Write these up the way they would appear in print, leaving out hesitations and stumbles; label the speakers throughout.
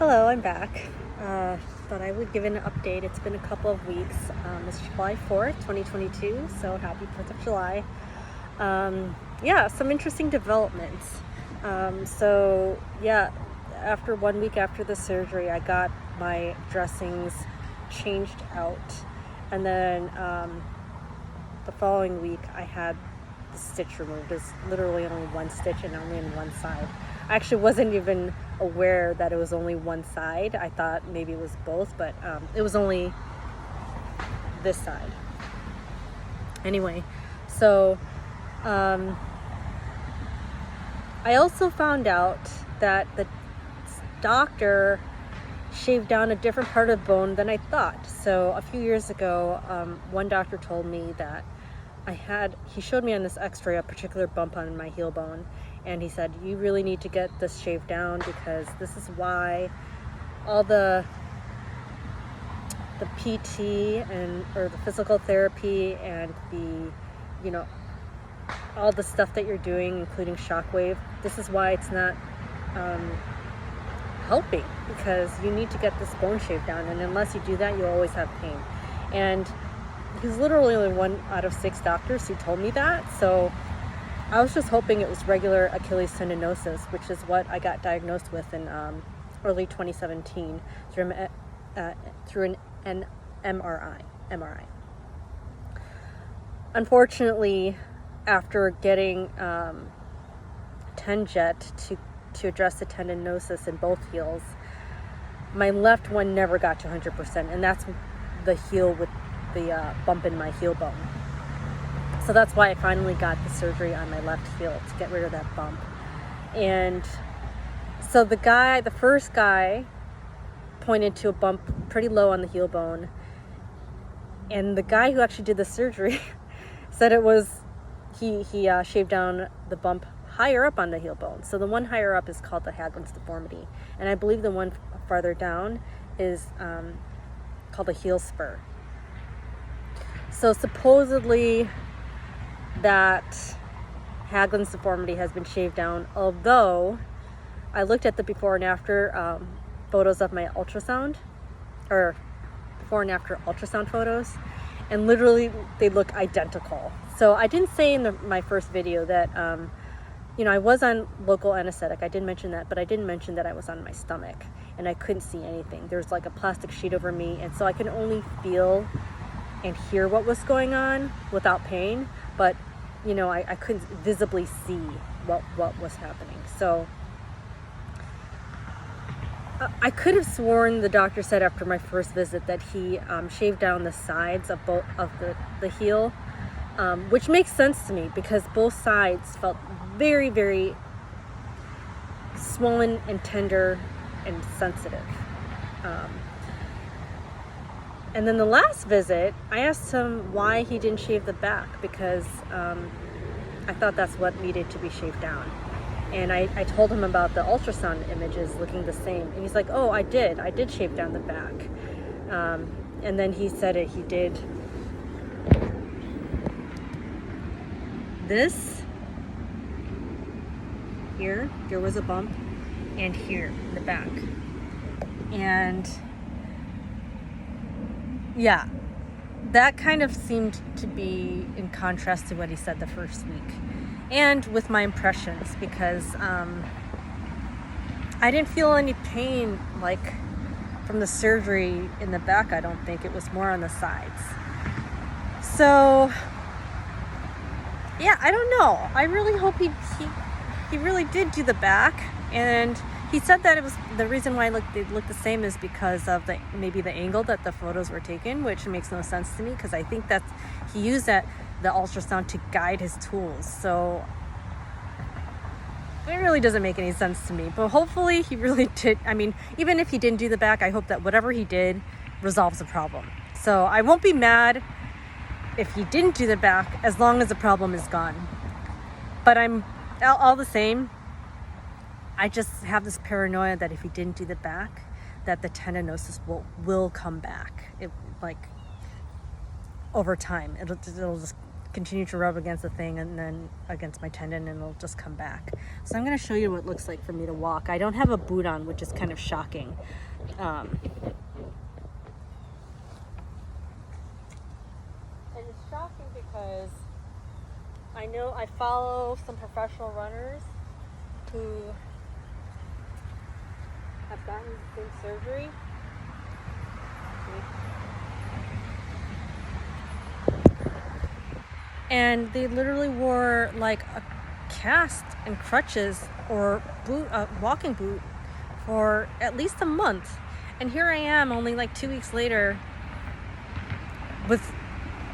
Speaker 1: Hello, I'm back. Thought I would give an update. It's been a couple of weeks. It's July 4th, 2022, so happy 4th of July. Yeah, some interesting developments. After 1 week after the surgery, I got my dressings changed out. And then the following week, I had the stitch removed. There's literally only one stitch and only on one side. I actually wasn't even aware that it was only one side. I thought maybe it was both, but it was only this side. Anyway, so I also found out that the doctor shaved down a different part of the bone than I thought. So a few years ago, one doctor told me that he showed me on this x-ray a particular bump on my heel bone, and he said, you really need to get this shaved down because this is why all the PT or the physical therapy and all the stuff that you're doing, including shockwave, this is why it's not helping, because you need to get this bone shaved down, and unless you do that, you'll always have pain. And he's literally only 1 out of 6 doctors who told me that, so I was just hoping it was regular Achilles tendinosis, which is what I got diagnosed with in early 2017 through an MRI. Unfortunately, after getting TenJet to address the tendinosis in both heels, my left one never got to 100%, and that's the heel with the bump in my heel bone. So that's why I finally got the surgery on my left heel to get rid of that bump. And so the first guy pointed to a bump pretty low on the heel bone, and the guy who actually did the surgery said it was he shaved down the bump higher up on the heel bone. So the one higher up is called the Haglund's deformity, and I believe the one farther down is called a heel spur. So supposedly that Haglund's deformity has been shaved down, although I looked at the before and after photos of my ultrasound, or before and after ultrasound photos, and literally they look identical. So I didn't say in my first video that I was on local anesthetic. I didn't mention that, but I didn't mention that I was on my stomach and I couldn't see anything. There's like a plastic sheet over me, and so I could only feel and hear what was going on without pain, but I couldn't visibly see what was happening. So I could have sworn the doctor said after my first visit that he shaved down the sides of both of the heel, which makes sense to me because both sides felt very, very swollen and tender and sensitive. And then the last visit, I asked him why he didn't shave the back, because I thought that's what needed to be shaved down. And I told him about the ultrasound images looking the same. And he's like, oh, I did shave down the back. And then he said he did this. Here was a bump, and here in the back. And yeah, that kind of seemed to be in contrast to what he said the first week, and with my impressions, because I didn't feel any pain like from the surgery in the back. I don't think. It was more on the sides. So yeah, I don't know. I really hope he really did do the back, and he said that it was the reason why they looked the same is because of maybe the angle that the photos were taken, which makes no sense to me because I think that he used the ultrasound to guide his tools. So it really doesn't make any sense to me. But hopefully he really did. I mean, even if he didn't do the back, I hope that whatever he did resolves the problem. So I won't be mad if he didn't do the back as long as the problem is gone. But I'm all the same, I just have this paranoia that if he didn't do the back, that the tendinosis will come back. It, like, over time, it'll just continue to rub against the thing and then against my tendon, and it'll just come back. So I'm going to show you what it looks like for me to walk. I don't have a boot on, which is kind of shocking. And it's shocking because I know I follow some professional runners who have gotten the same surgery. And they literally wore like a cast and crutches or boot, walking boot for at least a month. And here I am only like 2 weeks later with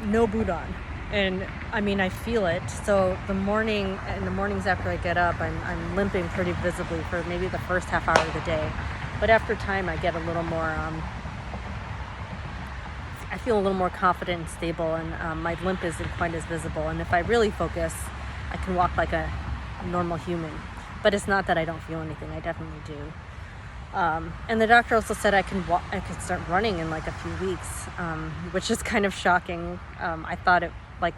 Speaker 1: no boot on. And I mean, I feel it. So in the mornings after I get up, I'm limping pretty visibly for maybe the first half hour of the day. But after time, I get a little more, I feel a little more confident and stable, and my limp isn't quite as visible. And if I really focus, I can walk like a normal human. But it's not that I don't feel anything. I definitely do. And the doctor also said I can start running in like a few weeks, which is kind of shocking. I thought it like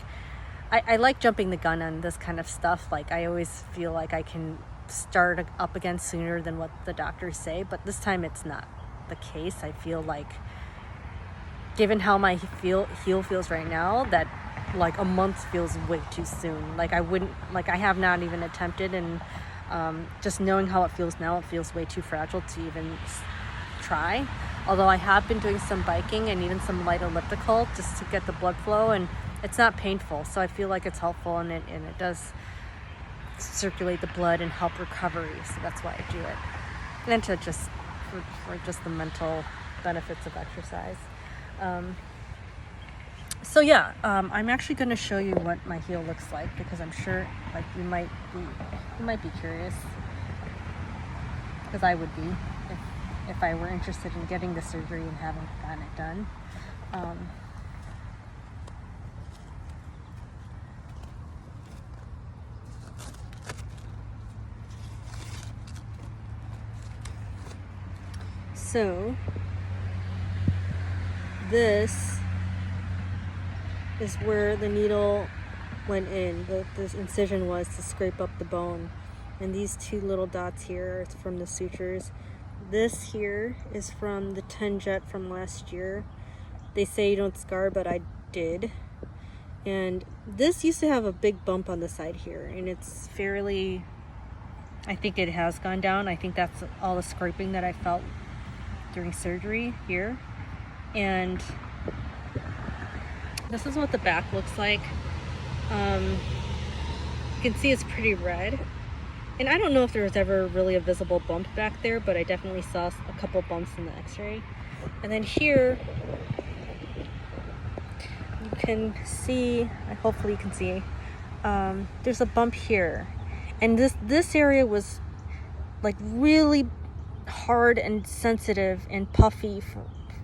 Speaker 1: I like jumping the gun on this kind of stuff. Like I always feel like I can start up again sooner than what the doctors say, but this time it's not the case. I feel like, given how my heel feels right now, that like a month feels way too soon. Like I have not even attempted, and just knowing how it feels now, it feels way too fragile to even try. Although I have been doing some biking and even some light elliptical just to get the blood flow, and it's not painful, so I feel like it's helpful, and it does circulate the blood and help recovery. So that's why I do it, and to just for just the mental benefits of exercise. So yeah, I'm actually going to show you what my heel looks like, because I'm sure like you might be curious, because I would be if I were interested in getting the surgery and haven't gotten it done. So this is where the needle went in. This incision was to scrape up the bone. And these two little dots here are from the sutures. This here is from the TenJet from last year. They say you don't scar, but I did. And this used to have a big bump on the side here, and it's fairly, I think it has gone down. I think that's all the scraping that I felt during surgery here. And this is what the back looks like. You can see it's pretty red. And I don't know if there was ever really a visible bump back there, but I definitely saw a couple bumps in the x-ray. And then here, you can see, hopefully you can see, there's a bump here. And this area was like really hard and sensitive and puffy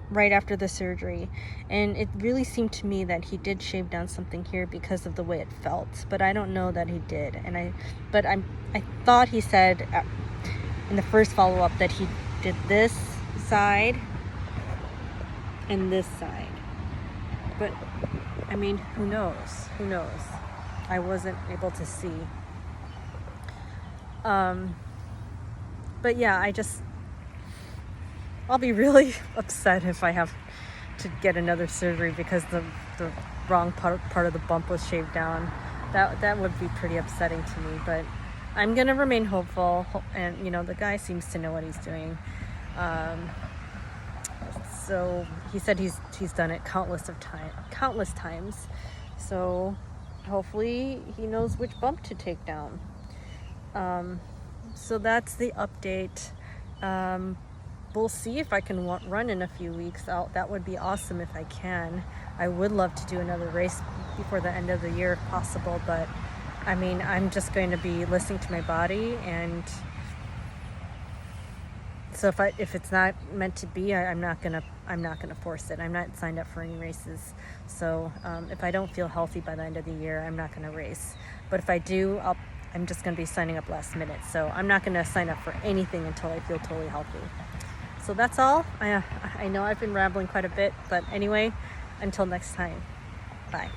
Speaker 1: right after the surgery, and it really seemed to me that he did shave down something here because of the way it felt, but I don't know that he did. And I thought he said in the first follow-up that he did this side and this side, but I mean, who knows I wasn't able to see. But yeah, I'll be really upset if I have to get another surgery because the wrong part of the bump was shaved down. That would be pretty upsetting to me, but I'm gonna remain hopeful, and you know, the guy seems to know what he's doing. So he said he's done it countless times. So hopefully he knows which bump to take down. So that's the update. We'll see if I can run in a few weeks. That would be awesome if I can. I would love to do another race before the end of the year if possible, but I mean, I'm just going to be listening to my body, and so if it's not meant to be, I'm not gonna force it. I'm not signed up for any races. So if I don't feel healthy by the end of the year, I'm not gonna race. But if I do, I'm just gonna be signing up last minute. So I'm not gonna sign up for anything until I feel totally healthy. So that's all. I know I've been rambling quite a bit, but anyway, until next time, bye.